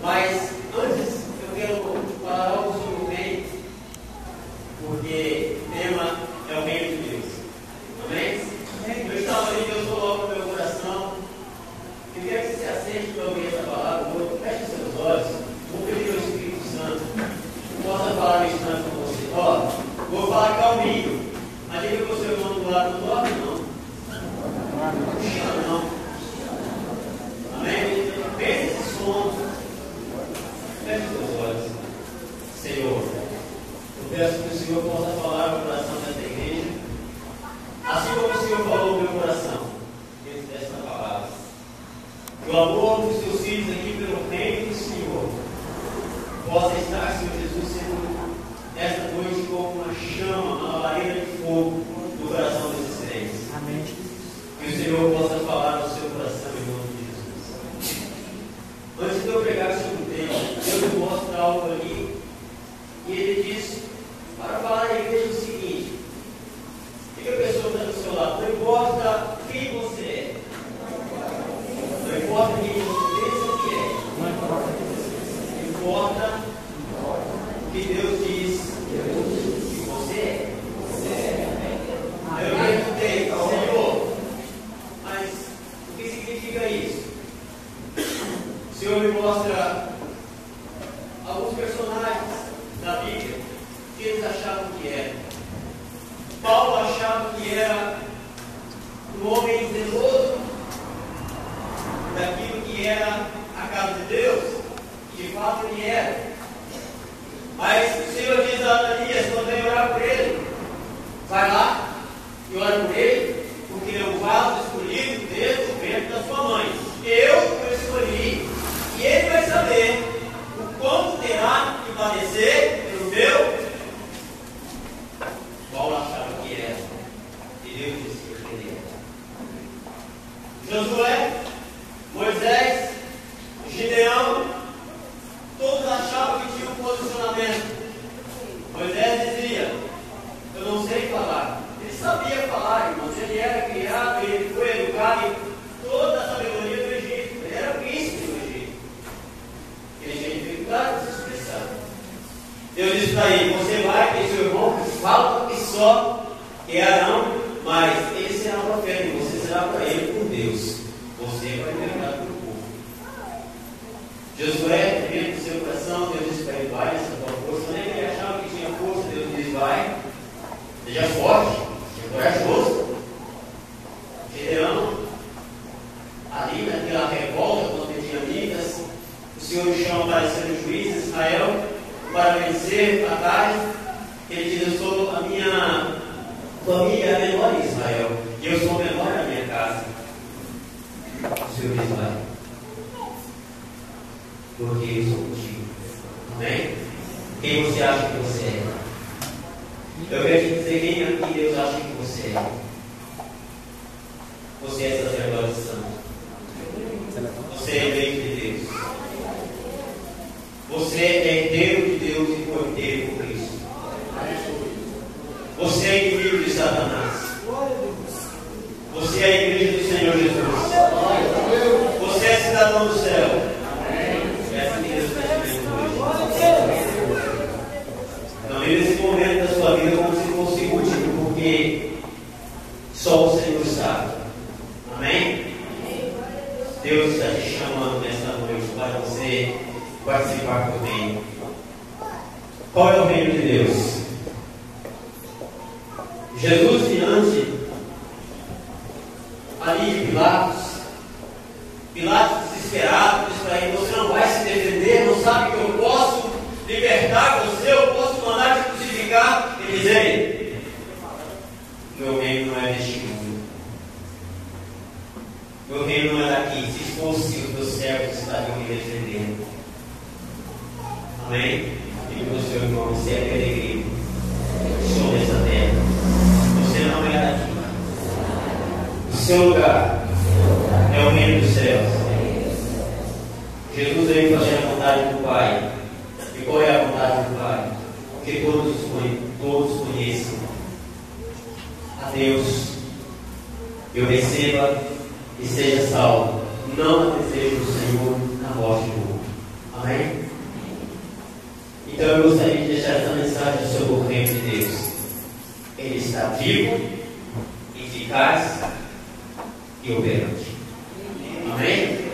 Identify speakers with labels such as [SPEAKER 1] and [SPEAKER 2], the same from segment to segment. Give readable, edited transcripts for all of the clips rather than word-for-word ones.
[SPEAKER 1] Mas antes eu quero falar algo sobre o reino, porque o tema é o reino de Deus. Amém? Eu estava ali, Deus falou no meu coração. Eu quero que você se assente para ouvir essa palavra. Feche seus olhos. Vou pedir ao Espírito Santo que possa falar nesse instante com você. Ó, vou falar calminho. Mas diga para o seu irmão do lado, não dorme não. Não chama não. Amém? Pense esse sono. Feche seus olhos. Senhor, eu peço que o Senhor possa falar no coração dessa igreja, assim como o Senhor falou no meu coração, dentro desta palavra. Que o amor dos seus filhos aqui pelo reino do Senhor possa estar, Senhor Jesus, sendo esta noite como uma chama, uma lareira de fogo no coração desses crentes.
[SPEAKER 2] Amém.
[SPEAKER 1] Que o Senhor possa falar no seu coração em nome de Jesus. Antes de eu pregar sobre o tema, Deus me mostra algo ali, e Ele diz para falar à igreja o seguinte: que a pessoa está do seu lado, não importa quem você é, não importa quem você pensa que é, não importa o que Deus diz que você é. Eu perguntei, Senhor, mas o que significa isso? O Senhor me mostra alguns personagens da Bíblia que eles achavam que era. Paulo achava que era um homem zeloso daquilo que era a casa de Deus, que de fato ele era. Mas o Senhor diz a Ananias, quando vem orar por ele, vai lá e ora por ele, porque ele é o vaso escolhido desde o ventre da sua mãe. Eu escolhi, e ele vai saber o quanto terá que padecer pelo meu. Paulo achava que era, e Deus disse que ele era. Josué, Moisés, Gideão, todos achavam que tinham um posicionamento. Moisés dizia: eu não sei falar. Ele sabia falar, irmãos. Ele era criado, ele foi educado em toda a sabedoria do Egito. Ele era príncipe do Egito. Ele tinha dificuldade de se expressar. Deus disse para ele: você vai ter seu irmão que fala que só, que é Arão, mas ele será um profeta e você será para ele por Deus. Você vai libertar para o povo. Josué, dentro do seu coração, Deus disse para ele: vai nessa tua força. Nem ele achava que tinha força, Deus disse: vai, seja forte, seja corajoso. Gideão, ali naquela revolta, quando ele tinha amigas, o Senhor me chama para ser o juiz de Israel, para vencer a batalha. Ele diz: eu sou, a minha família é a menor em Israel, e eu sou o menor na minha casa. O Senhor diz: vai, porque eu sou contigo. Amém? Quem você acha que você é? Eu quero te dizer quem aqui Deus acha que você é. Você é sacerdote santo. Você é eleito de Deus. Você é herdeiro de Deus e cordeiro por Cristo. Você é inimigo de Satanás. Você é a igreja do Senhor Jesus. Você é cidadão do céu. Essa que Deus está dizendo hoje. Não vive esse momento da sua vida como se fosse último, porque só o Senhor sabe. Amém? Deus está te chamando nesta noite para você participar do reino. Qual é o reino de Deus? Jesus, diante ali de Pilatos desesperado, diz para ele: você não vai se defender, não sabe que eu posso libertar você, eu posso mandar te crucificar. Ele diz: ei, meu reino não é deste mundo, meu reino não é daqui. Se fosse, os meus servos estariam me defendendo. Amém? E para o seu irmão: você é peregrino sobre essa terra, você não é daqui. O seu lugar é o reino dos céus. Jesus veio fazer a vontade do Pai. E qual é a vontade do Pai? Que todos conheçam a Deus, eu receba e seja salvo. Não a desejo do Senhor na morte do mundo. Amém? eu gostaria de deixar essa mensagem sobre o reino de Deus. Ele está vivo, eficaz e operante. Amém?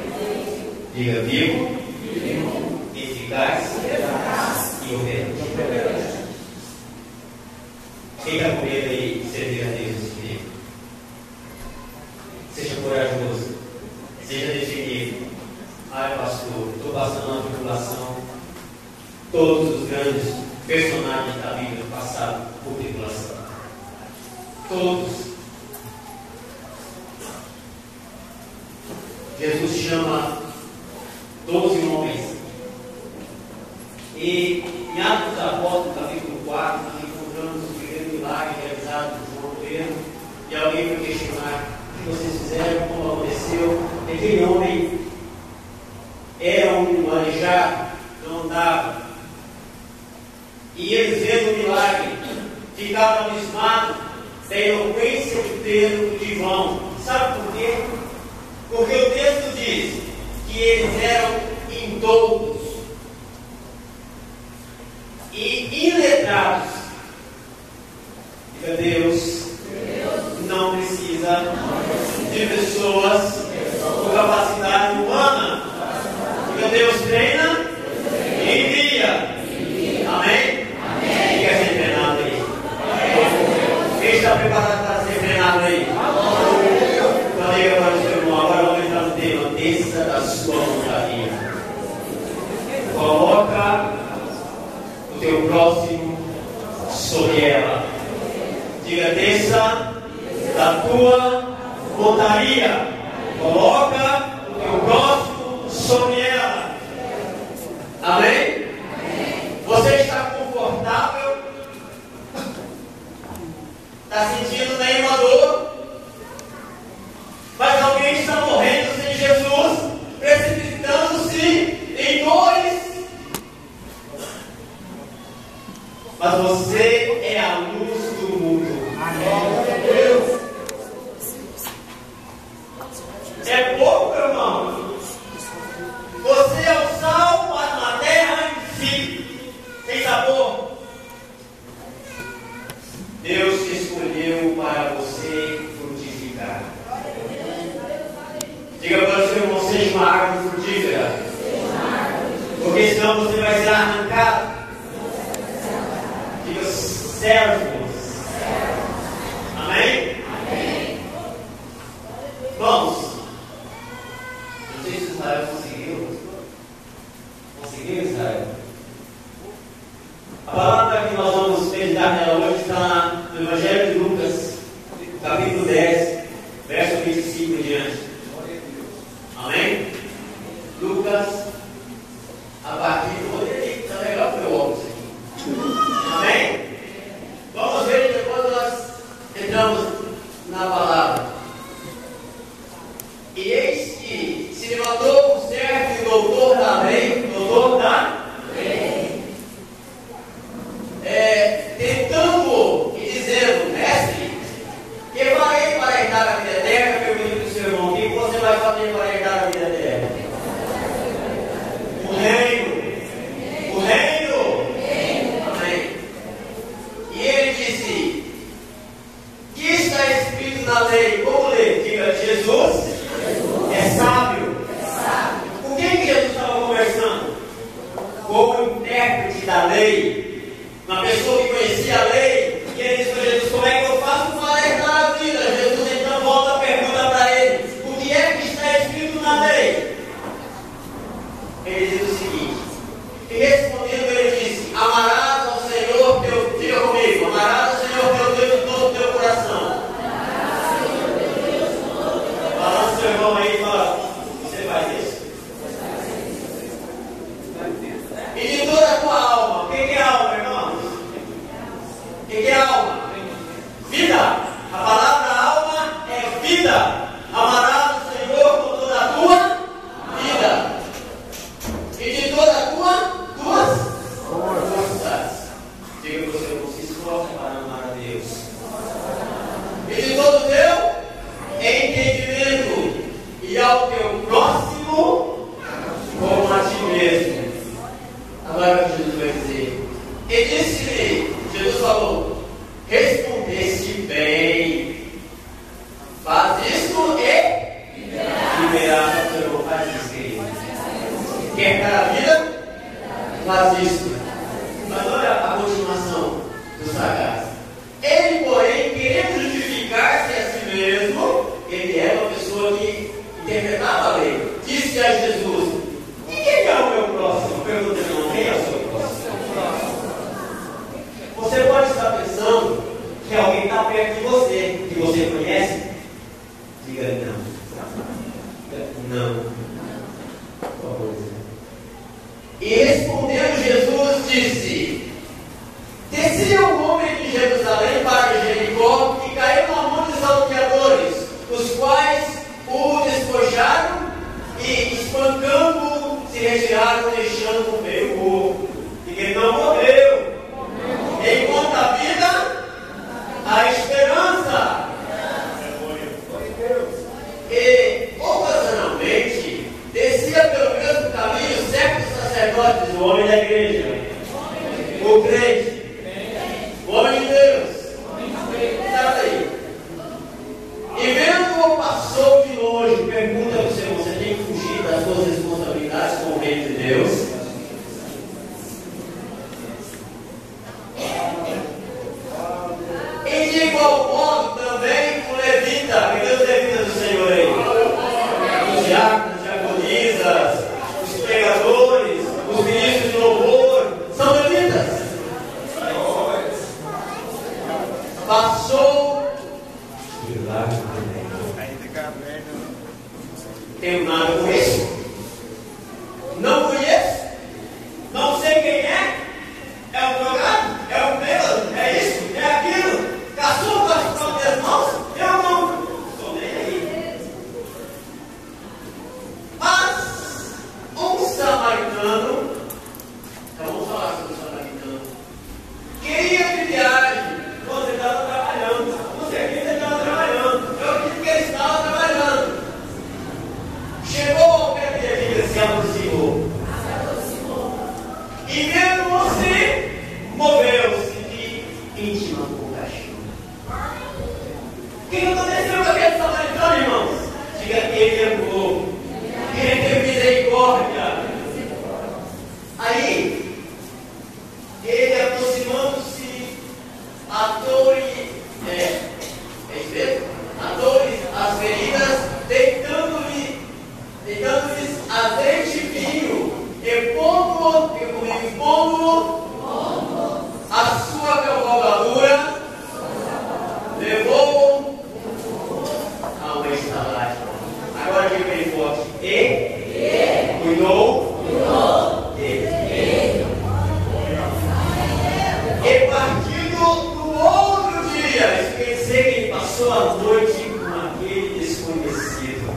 [SPEAKER 1] Diga: vivo, eficaz e operante. Fica com medo aí de servir a Deus nesse tempo. Seja corajoso, seja definido. Ai, pastor, estou passando uma tribulação. Todos os grandes personagens da Bíblia passaram por tribulação. Todos. Jesus chama 12 homens. E em Atos dos Apóstolos, capítulo 4, nós encontramos o primeiro milagre realizado por João Pedro. E alguém foi questionar: o que vocês fizeram, como aconteceu? Aquele homem era um aleijado, não andava. E eles, vendo o milagre, ficaram abismados da eloquência de Pedro e de João. Sabe por quê? Porque o texto diz que eles eram indoutos e iletrados. Diga: Deus não precisa de pessoas com capacidade humana. Diga: Deus treina e envia. Amém? Quem quer ser treinado aí? Quem está preparado para ser treinado aí? Então diga para o seu irmão: agora vamos entrar no tema. Desça da sua montaria. Coloca o teu próximo sobre ela. Diga: desça da tua montaria. Coloca o teu próximo sobre ela. Amém? Você está confortável? Está sentindo nenhuma dor? Mas alguém está morrendo sem Jesus, precipitando-se em dores. Mas você é a luz do mundo. Amém. É pouco, irmão. Você é o sal para uma terra insípida, sem sabor. Deus te escolheu para você frutificar. Diga para o seu irmão: seja uma árvore frutífera. Porque senão você vai ser arrancado. Diga: servos. Amém? Vamos. Não sei se Israel conseguiu. Conseguiu, Israel? A palavra que nós vamos meditar nela hoje está no Evangelho de Lucas, capítulo 10, verso 25 em diante. Amém? Lucas, a partir de... Está legal o meu óculos aqui. Amém? Vamos ver e depois nós entramos na palavra. E eis que se levantou um certo doutor da lei, tentando e dizendo: mestre, que farei para herdar a vida eterna? Pergunta para o seu irmão: o que você vai fazer para herdar a vida eterna? O reino. O reino. Amém. E ele disse: que está escrito na lei? Como ler? Diga: Jesus é sábio. Com quem que Jesus estava conversando? Com o intérprete da lei. Uma pessoa que conhecia a lei. E ele disse para Jesus: como é que eu faço para herdar a vida? Jesus então volta a pergunta para ele: o que é que está escrito na lei? Ele diz o seguinte, e respondendo ele disse: amarás ao Senhor teu... Diga comigo: amarás ao Senhor teu Deus de todo o teu coração. Fala seu irmão aí e fala: você faz isso? E de toda a tua alma. O que é alma, irmãos? O que é alma? Vida. A palavra alma é vida. Amarás o Senhor com toda a tua vida. E de toda a tuas forças. Diga para o Senhor: se esforce para amar a Deus. E de todo o teu entendimento. E ao teu próximo como a ti mesmo. Agora o que Jesus vai dizer: Quer dar a vida? Faz isso. Mas olha a continuação do sagaz. Ele, porém, querendo justificar-se a si mesmo, ele era uma pessoa que interpretava a lei. Disse a Jesus: e quem é o meu próximo? Pergunta não, quem é o seu próximo? Você pode estar pensando que alguém está perto de você, que você conhece? Diga não. Não. Por favor. E respondendo Jesus disse: descia um homem de Jerusalém para Jericó e caiu na mão dos salteadores, os quais o despojaram e, espancando-o, se retiraram, deixando-o meio morto. E ele não morreu. Enquanto a vida, a esperança. E, ocasionalmente, descia pelo mesmo caminho certos sacerdotes, o homem da igreja, o crente, o homem de Deus. Sabe aí? E vendo-o, passou de longe. Pergunta ao Senhor: você tem que fugir das suas responsabilidades como reino de Deus? E de igual modo também o levita. Cadê os levitas do Senhor aí? Os diáconos, diaconisas, os pregadores, os ministros de louvor, são levitas. Passou de largo também. Tenho nada com isso. Não conheço. Não sei quem é. É o drogado? É o bêbado? É isso? É aquilo? Caçou com as próprias mãos? Eu não estou nem aí. Mas um samaritano, então vamos falar sobre o samaritano, queria de viagem. Você estava trabalhando. Não sei quem você estava trabalhando. Eu disse que ele estava trabalhando. Chegou ao pé dele e se aproximou. E vendo você, moveu-se de íntima compaixão. Quem aconteceu com aquele samaritano, irmãos? Diga que ele amou. Que ele teve misericórdia. Aí, ele aproximando-se, atou-lhe, atou-lhe as feridas, deitando-lhes azeite e vinho, e pondo-o a sua cavalgadura, levou-o a uma estalagem. Agora diga bem forte: e cuidou dele. E partindo no outro dia, isso quer dizer que ele passou a noite com aquele desconhecido.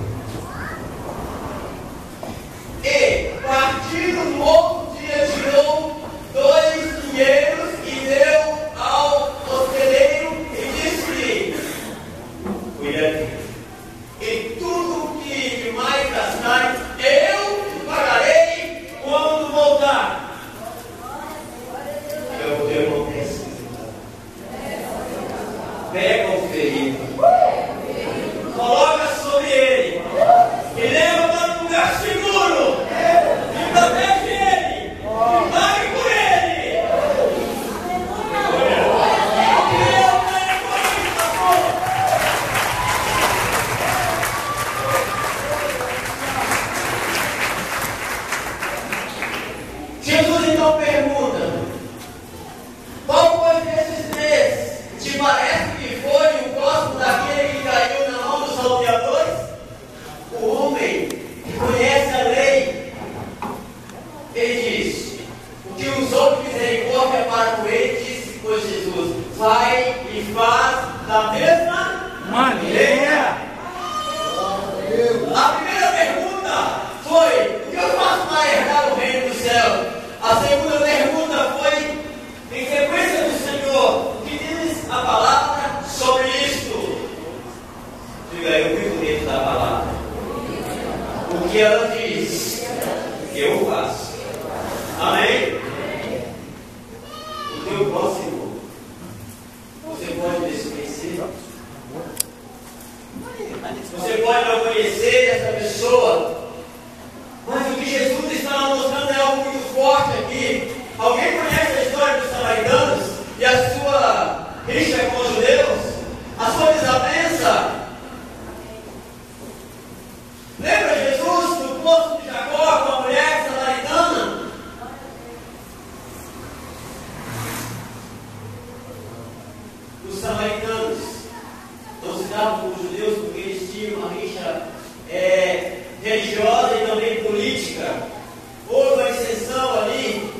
[SPEAKER 1] E partindo no outro dia, tirou 2 dinheiros e deu ao hospedeiro e disse-lhe: cuida dele. E tudo que mais gastares, eu te pagarei quando voltar. Eu vou ter uma peça. Pega o ferido, coloca sobre ele e leva para um lugar seguro. E protege ele. E pague por ele. Jesus então pergunta: qual foi desses 3? Te parece que foi o próximo daquele que caiu na mão dos salteadores? O homem que conhece a lei, ele diz: o que usou de misericórdia para com ele, disse, pois Jesus: vai e faz da mesma maneira. A primeira pergunta foi: o que eu faço para herdar o reino do céu? A segunda pergunta foi, em sequência do Senhor, o que diz a palavra sobre isto? Diga aí, eu vivo dentro da palavra. O que ela diz, eu faço. Amém? O teu próximo, você pode desconhecer. Você pode não conhecer essa pessoa, mas o que Jesus está forte aqui. Alguém conhece a história dos samaritanos e a sua rixa com os judeus? A sua desavença? Lembra Jesus no poço de Jacó com a mulher samaritana? Os samaritanos não se davam com os judeus porque eles tinham uma rixa religiosa e também política. Houve uma exceção ali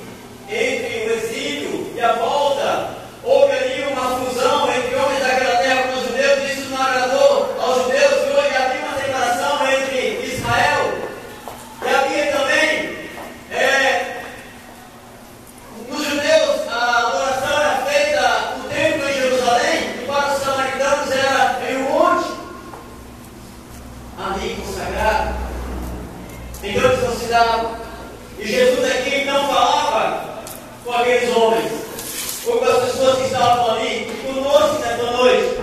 [SPEAKER 1] entre o exílio e a volta. Houve ali uma fusão entre homens daquela terra com os judeus. Isso não agradou aos judeus, e hoje havia uma separação entre Israel. E havia também nos judeus a adoração era feita no templo em Jerusalém, e para os samaritanos era em um monte ali consagrado. Então eles não se davam. E Jesus aqui então falava com aqueles homens, ou com as pessoas que estavam ali, conosco nessa noite.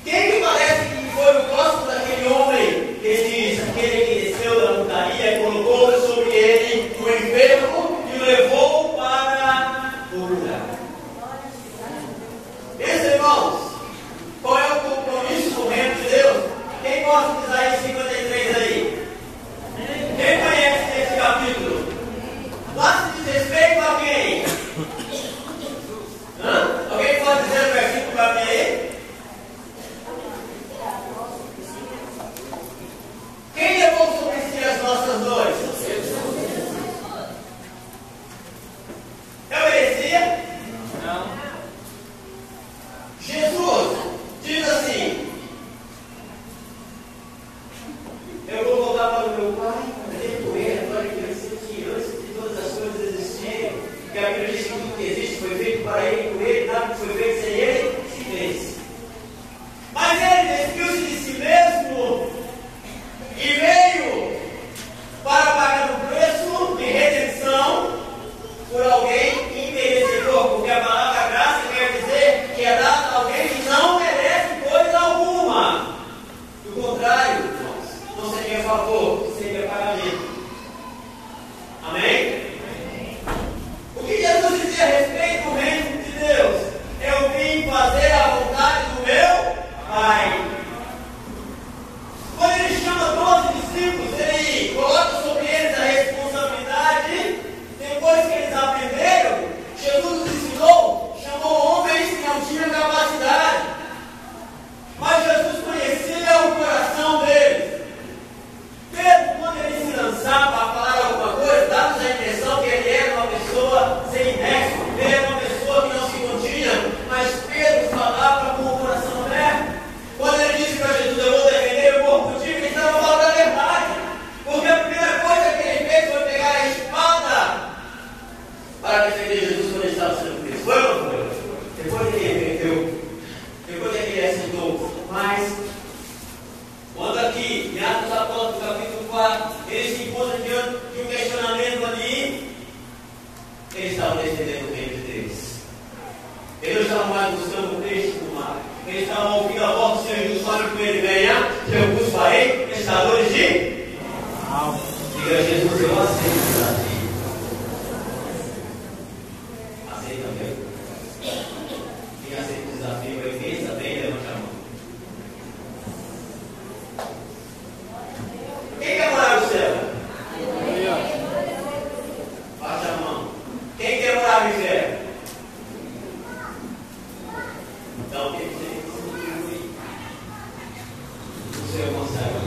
[SPEAKER 1] Quem que parece que foi o próximo daquele homem que ele diz, aquele que desceu da montaria e colocou sobre ele o enfermo e o levou para o lugar? Meus irmãos, qual é o compromisso do reino de Deus? Quem gosta de Isaías 53 aí? Quem conhece esse capítulo? Lá se diz respeito a quem? Alguém pode dizer o versículo para mim aí? Quem levou sobre si as nossas dores? Eu merecia? Não. Jesus diz assim: eu vou voltar para o meu Pai, para ele, agora que ele sentiu antes de todas as coisas existirem, que a Bíblia diz que tudo que existe foi feito para ele, por ele, nada que foi feito sem ele se fez. Mas ele despiu-se de si mesmo e veio para pagar o preço de redenção por alguém merecedor, porque a palavra graça quer dizer que é dada a alguém que não merece coisa alguma. Do contrário, não seria favor, seria pagamento. Amém? O que Jesus dizia a respeito do reino de Deus? Eu vim fazer a vontade do meu Pai. Quando ele chama 12 discípulos, ele coloca sobre eles a responsabilidade. Depois que eles aprenderam, Jesus os ensinou, chamou homens que não tinham capacidade. Mas Jesus conhecia o coração deles. Pedro, quando ele se lançava a falar alguma coisa, dá-nos a impressão que ele era uma pessoa sem nexo, ele era uma pessoa que não se continha, mas Pedro falava com o coração aberto. Quando ele disse para Jesus: eu vou defender o corpo contigo, ele estava falando a verdade, porque a primeira coisa que ele fez foi pegar a espada para defender Jesus quando ele estava sendo preso. Foi ou não foi? Depois ele arrependeu, depois ele aceitou. Mas quando aqui, em Atos dos Apóstolos, capítulo 4, ele se encontra diante de um questionamento ali, eles estavam defendendo o reino de Deus. Eles não estavam mais buscando o peixe no mar. Eles estavam ouvindo a voz do Senhor Jesus falando com ele: venha, que eu vos farei pescadores de alma. Diga: Jesus, eu aceito o desafio. Aceita mesmo? Quem aceita o desafio aí, pensa bem, levanta a mão. Quem quer morar no céu? Baixa a mão. Quem quer morar no inferno? Então, o que você consegue? O Senhor consegue.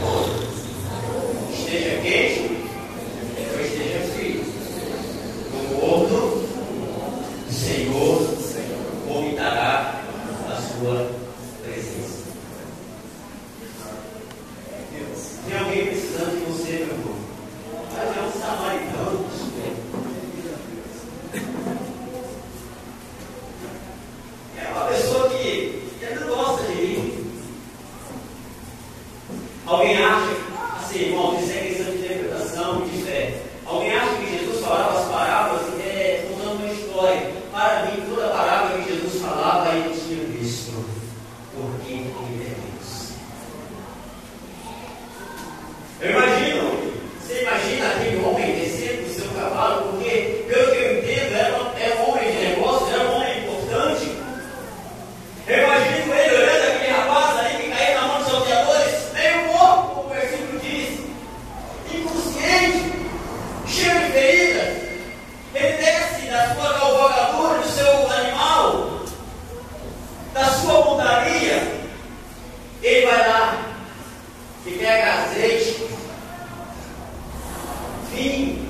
[SPEAKER 1] fim.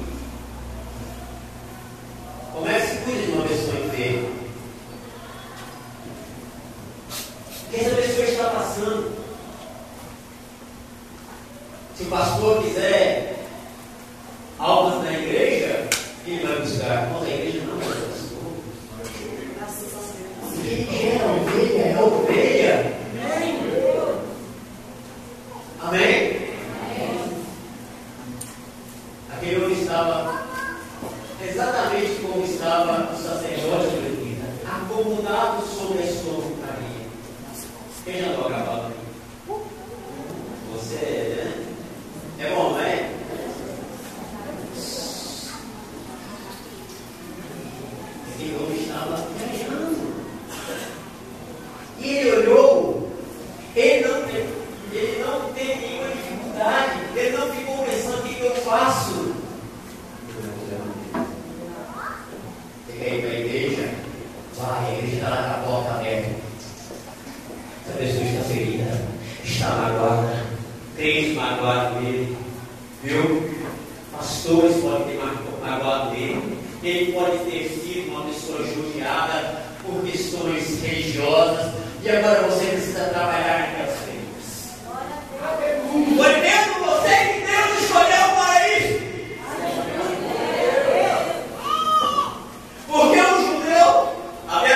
[SPEAKER 1] Como é que se cuida de uma pessoa enferma? O que essa pessoa está passando? Se o pastor quiser almas na igreja, ele vai buscar. Mas a igreja não é o pastor. Quem é a ovelha é a ovelha. Amém? Aquele homem estava exatamente como estava o sacerdote levita, acomodado sobre a sua montaria. Quem já toca a bola? Você, né? É bom, não é? Aquele homem estava viajando. E ele olhou, ele não teve nenhuma dificuldade, ele não ficou pensando o que eu faço. Você quer ir para a igreja? Vai, a igreja está lá com a porta aberta. Essa pessoa está ferida, está magoada, crente magoado dele, viu? Pastores podem ter magoado dele, ele pode ter sido uma pessoa judiada por questões religiosas, e agora você precisa trabalhar naquelas feridas. Foi mesmo você que Deus escolheu para isso. Porque o judeu, abre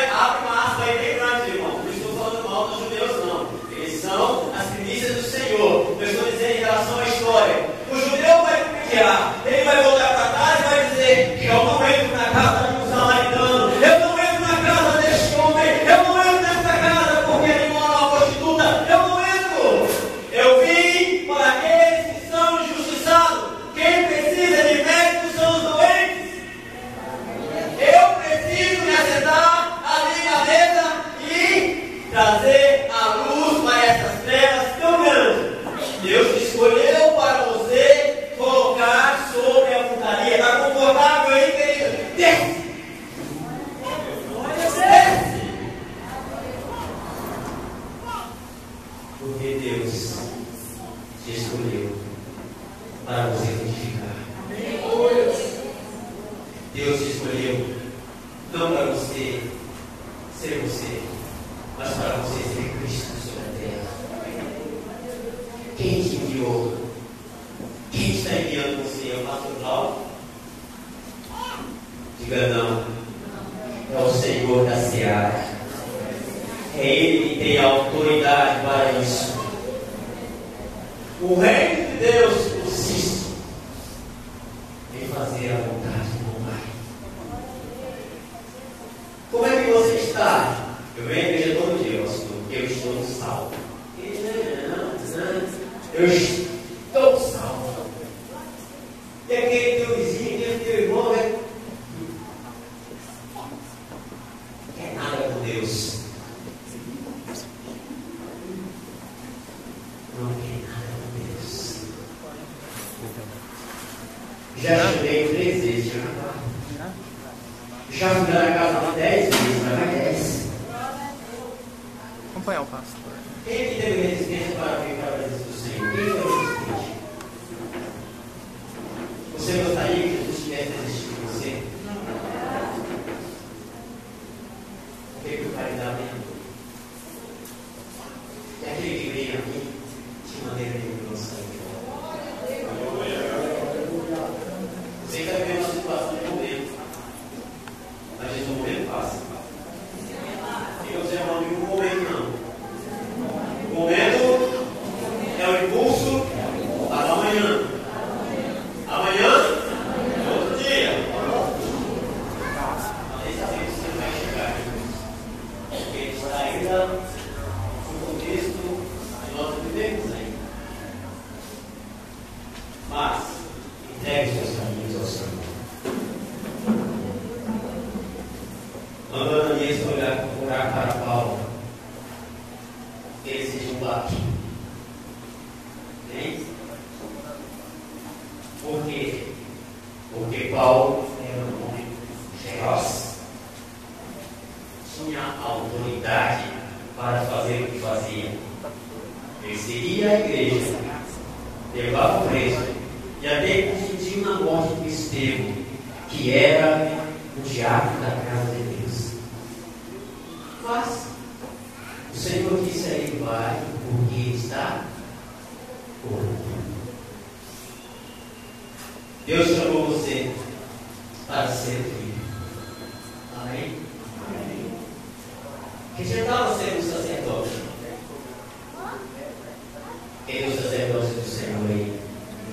[SPEAKER 1] uma aspa aí bem grande, irmão. Não estou falando mal dos judeus, não. Eles são as primícias do Senhor. Eu estou dizendo em relação à história. O judeu vai copiar, ele vai voltar para trás e vai dizer: eu não entro na casa de um samaritano, eu não entro na casa deste homem, eu não entro nessa casa porque ele mora uma prostituta, eu não entro. Eu vim para aqueles que são injustiçados. Quem precisa de médicos são os doentes. Eu preciso me assentar ali na mesa e trazer a luz para essas trevas tão grandes. Deus escolheu para você colocar sobre a montaria. Está confortável aí, querido? Desce! Desce! Porque Deus te escolheu para você edificar. Deus te escolheu não para você ser você, mas para você ser Cristo sobre a terra. Quem te enviou? Quem está enviando você? É o pastor Cláudio? Diga não. É o Senhor da seara. É Ele que tem a autoridade para isso. O reino de Deus consiste em fazer a vontade do Pai. Como é que você está? Eu venho à igreja todo dia, pastor, porque eu estou salvo. Eu estou salvo. E aquele teu vizinho, aquele teu irmão, né? Quer nada com Deus. Não quer nada com Deus. Já chorei 3 vezes, já fui lá na casa 10 vezes, mas mais 10.
[SPEAKER 2] Acompanhar o pastor.
[SPEAKER 1] Quem que teve resistência para vir para a presença do Senhor? Quem foi resistente? Você gostaria que Jesus tivesse resistido de você? O que o Pai dá mesmo? E aquele que veio aqui, de maneira nenhuma, saiu. Você está vivendo uma situação de momento, mas esse momento passa. E você não vive um momento, não. O momento é o impulso para amanhã. Amanhã é outro dia. Nem sabemos se ele vai chegar. Porque ele está ainda no contexto que nós vivemos ainda. Mas, entregue seus caminhos ao Senhor. Mandou Ananias orar para Paulo. Ele seja um baque. Por quê? Porque Paulo era um homem feroz. Tinha autoridade para fazer o que fazia. Perseguia a igreja, levava o preso e até confundiu na morte Estevão, que era o diácono da casa de Deus. Mas o Senhor disse a ele: vai, porque ele está orando. Deus chamou você para ser filho. Amém? Amém. Que já estava sendo um sacerdote. Quem é o sacerdote do Senhor aí?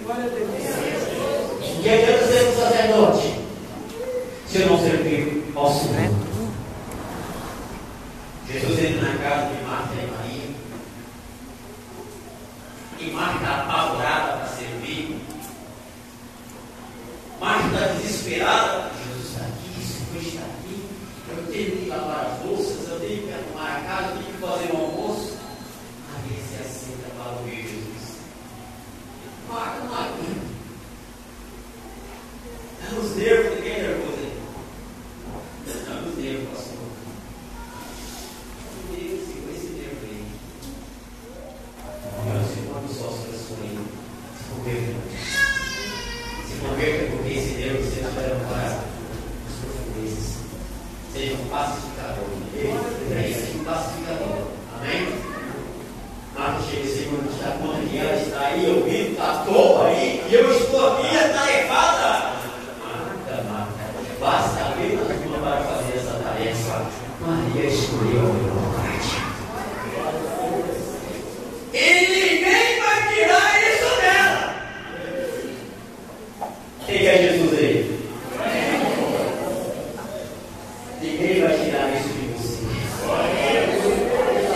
[SPEAKER 1] O que adianta ser um sacerdote se eu não servir ao Senhor? Jesus entra na casa de Marta e Maria, e Marta está apavorada para servir. Marta está desesperada. Jesus está aqui, o Senhor está aqui. Eu tenho que lavar as louças, eu tenho que arrumar a casa, eu tenho que fazer o almoço. Maria se assenta para ouvir Jesus. Marta, não aguenta. Os nervos, ninguém é nervoso aí. Os nervos, pastor. Deus, segura esse nervo aí. Olha, se for só as pessoas aí, se converta. Se converta, porque esse Deus você vai levar os profundezas. Seja um pacificador. É isso, um pacificador. Amém? Marta chega e Senhor nos dá conta que ela está aí ouvindo, está à toa aí, e eu estou aqui atarefada. Basta abrir a tua para fazer essa tarefa. Maria escolheu a melhor parte. E ninguém vai tirar isso dela. Quem é Jesus aí? Ninguém vai tirar isso de você.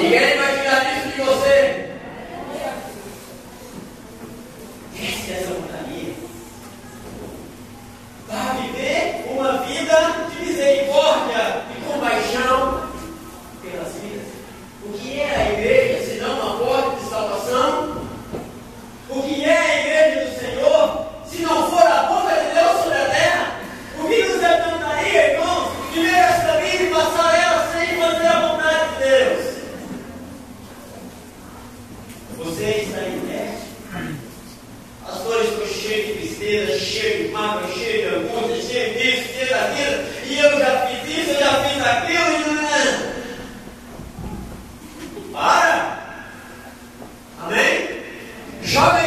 [SPEAKER 1] Ninguém vai tirar isso de você. Essa é essa montaria. Para viver uma vida de misericórdia e compaixão pelas vidas. O que é a igreja se não uma porta de salvação? O que é a igreja do Senhor se não for a boca de Deus sobre a terra? O que nos adiantaria, irmãos, viver esta vida e passar ela sem fazer a vontade de Deus? Você está em teste? As flores estão cheias de tristeza, cheias de mágoa, cheias de angústia, cheias disso, cheias daquilo, e eu já fiz isso, eu já fiz aquilo, e para! Amém? Joga